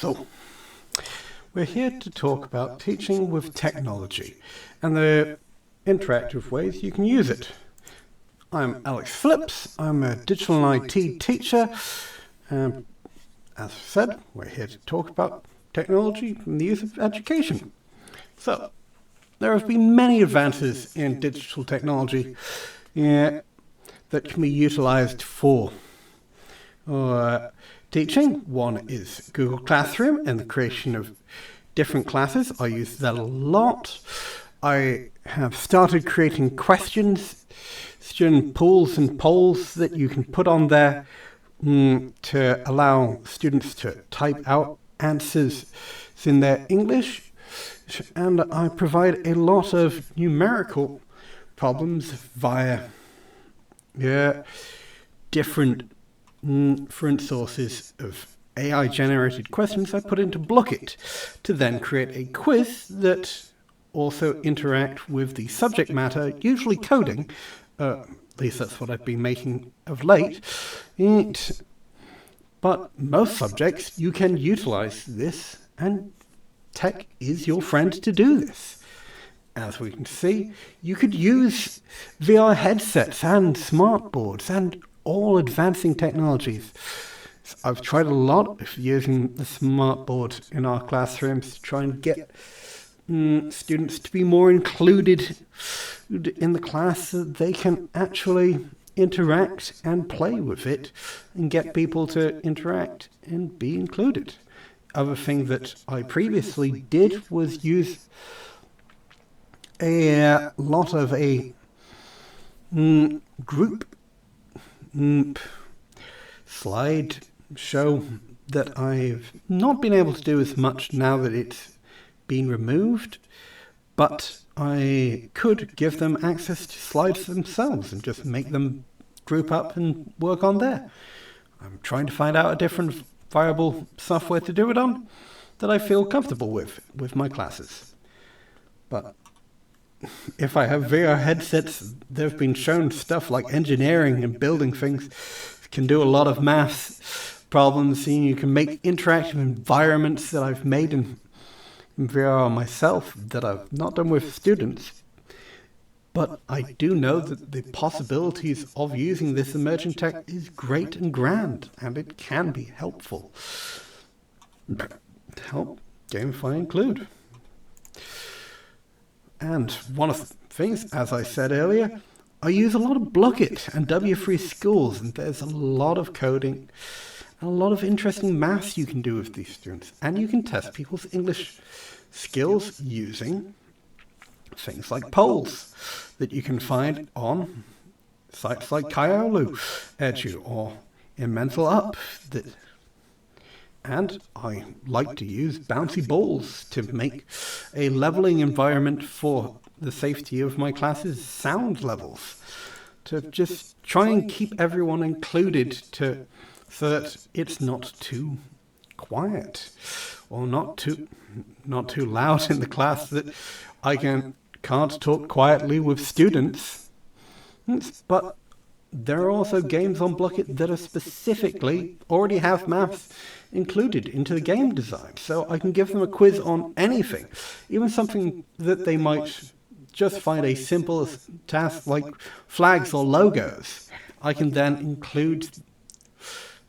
So, we're here to talk about teaching with technology and the interactive ways you can use it. I'm Alex Phillips, I'm a digital and IT teacher. As I said, we're here to talk about technology and the use of education. So, there have been many advances in digital technology that can be utilized for teaching. One is Google Classroom and the creation of different classes. I use that a lot. I have started creating questions, student pools and polls that you can put on there to allow students to type out answers in their English. And I provide a lot of numerical problems via different sources of AI-generated questions I put into Blockit to then create a quiz that also interact with the subject matter, usually coding. At least that's what I've been making of late. But most subjects, you can utilize this, and tech is your friend to do this. As we can see, you could use VR headsets and smartboards and all advancing technologies. I've tried a lot of using the smartboard in our classrooms to try and get students to be more included in the class so that they can actually interact and play with it and get people to interact and be included. Other thing that I previously did was use a lot of a group slide show that I've not been able to do as much now that it's been removed, but I could give them access to slides themselves and just make them group up and work on there. I'm trying to find out a different viable software to do it on that I feel comfortable with my classes. But if I have VR headsets, they've been shown stuff like engineering and building things can do a lot of maths problems. You can make interactive environments that I've made in VR myself that I've not done with students. But I do know that the possibilities of using this emerging tech is great and grand, and it can be helpful to help gamify and include. And one of the things, as I said earlier, I use a lot of Blockit and W3 Schools, and there's a lot of coding and a lot of interesting maths you can do with these students. And you can test people's English skills using things like polls that you can find on sites like Kaolu Edu or in Mental Up. And I like to use bouncy balls to make a leveling environment for the safety of my class's sound levels, to just try and keep everyone included so that it's not too quiet or not too loud in the class that I can't talk quietly with students. But there are also games on Blockit that are specifically already have maths included into the game design. So I can give them a quiz on anything, even something that they might just find a simple task like flags or logos. I can then include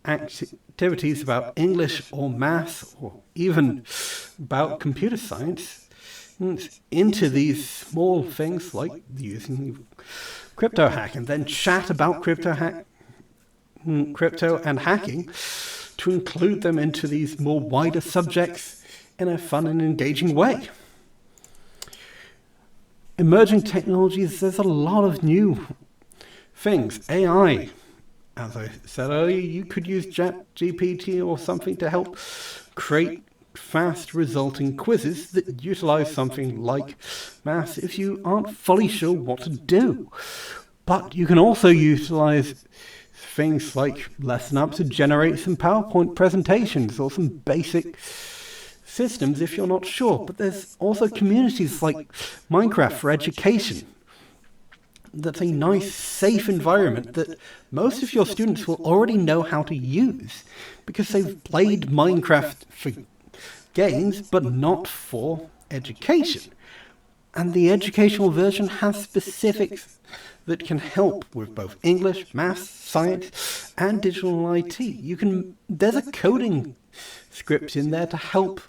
activities about English or maths or even about computer science into these small things like using CryptoHack, and then chat about crypto and hacking to include them into these more wider subjects in a fun and engaging way. Emerging technologies, there's a lot of new things. AI, as I said earlier, you could use ChatGPT or something to help create fast resulting quizzes that utilize something like maths if you aren't fully sure what to do. But you can also utilize things like Lesson Up to generate some PowerPoint presentations or some basic systems if you're not sure. But there's also communities like Minecraft for Education. That's a nice, safe environment that most of your students will already know how to use because they've played Minecraft for games, but not for education. And the educational version has specifics that can help with both English, maths, science, and digital IT. There's a coding script in there to help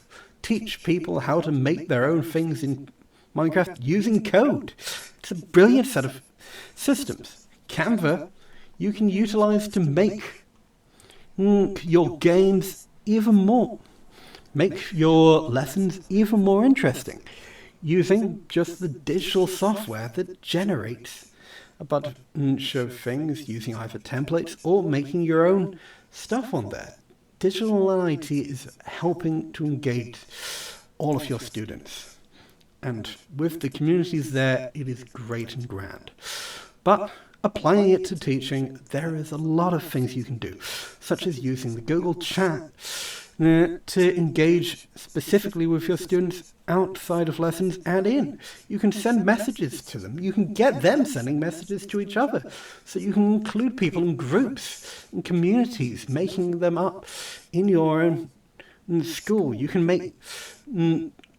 teach people how to make their own things in Minecraft using code. It's a brilliant set of systems. Canva, you can utilize to make your games even more, make your lessons even more interesting, using just the digital software that generates a bunch of things, using either templates or making your own stuff on there. Digital IT is helping to engage all of your students. And with the communities there, it is great and grand. But applying it to teaching, there is a lot of things you can do, such as using the Google Chat to engage specifically with your students outside of lessons and in. You can send messages to them. You can get them sending messages to each other. So you can include people in groups, in communities, making them up in your own school. You can make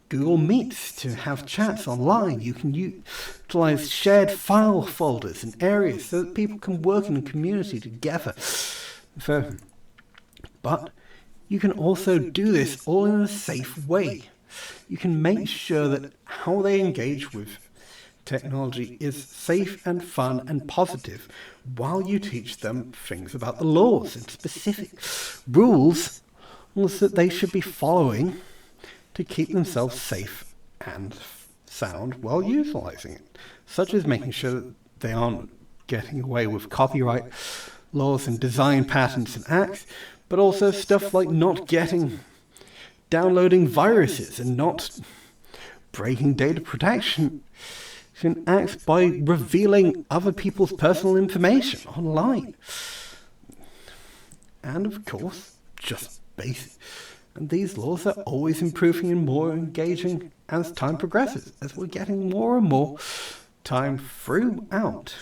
Google Meets to have chats online. You can utilize shared file folders in areas so that people can work in a community together. But you can also do this all in a safe way. You can make sure that how they engage with technology is safe and fun and positive while you teach them things about the laws and specific rules that they should be following to keep themselves safe and sound while utilizing it, such as making sure that they aren't getting away with copyright laws and design patents and acts, but also stuff like not downloading viruses and not breaking data protection acts by revealing other people's personal information online. And of course, just basic. And these laws are always improving and more engaging as time progresses, as we're getting more and more time throughout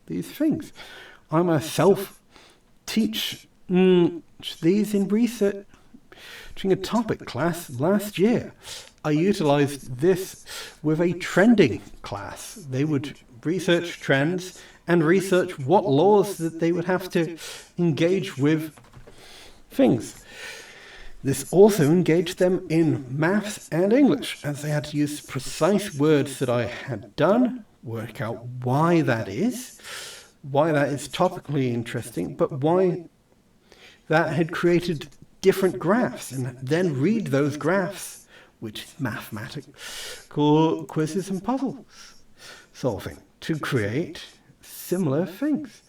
these things. I myself teach these in researching a topic class last year. I utilized this with a trending class. They would research trends and research what laws that they would have to engage with things. This also engaged them in maths and English, as they had to use precise words that I had done, work out why that is topically interesting, but why that had created different graphs, and then read those graphs, which is mathematical quizzes and puzzle solving, to create similar things.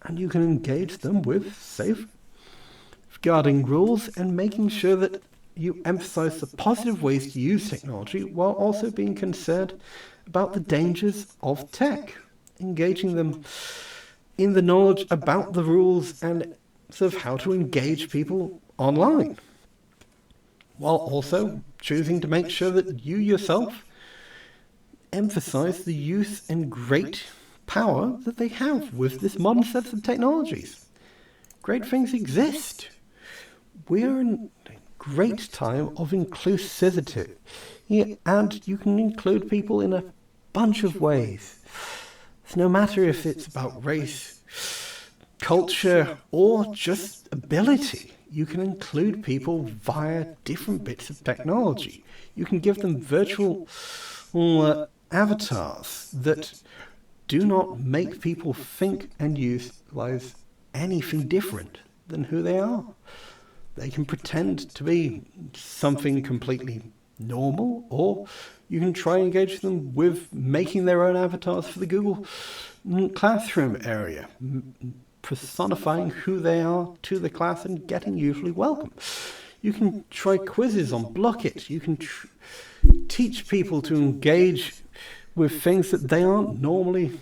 And you can engage them with safeguarding rules and making sure that you emphasize the positive ways to use technology while also being concerned about the dangers of tech, engaging them in the knowledge about the rules and of how to engage people online, while also choosing to make sure that you yourself emphasize the use and great power that they have with this modern set of technologies. Great things exist. We are in a great time of inclusivity, and you can include people in a bunch of ways. So no matter if it's about race, culture, or just ability, you can include people via different bits of technology. You can give them virtual avatars that do not make people think and utilize anything different than who they are. They can pretend to be something completely normal, or you can try and engage them with making their own avatars for the Google Classroom area, personifying who they are to the class and getting usually welcome. You can try quizzes on Blockit. You can teach people to engage with things that they aren't normally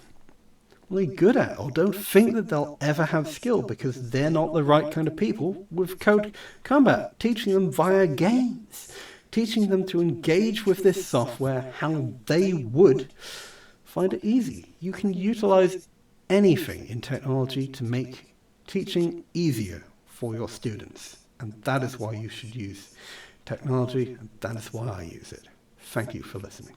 really good at, or don't think that they'll ever have skill because they're not the right kind of people with Code Combat. Teaching them via games, teaching them to engage with this software how they would find it easy. You can utilize anything in technology to make teaching easier for your students, and that is why you should use technology, and that is why I use it. Thank you for listening.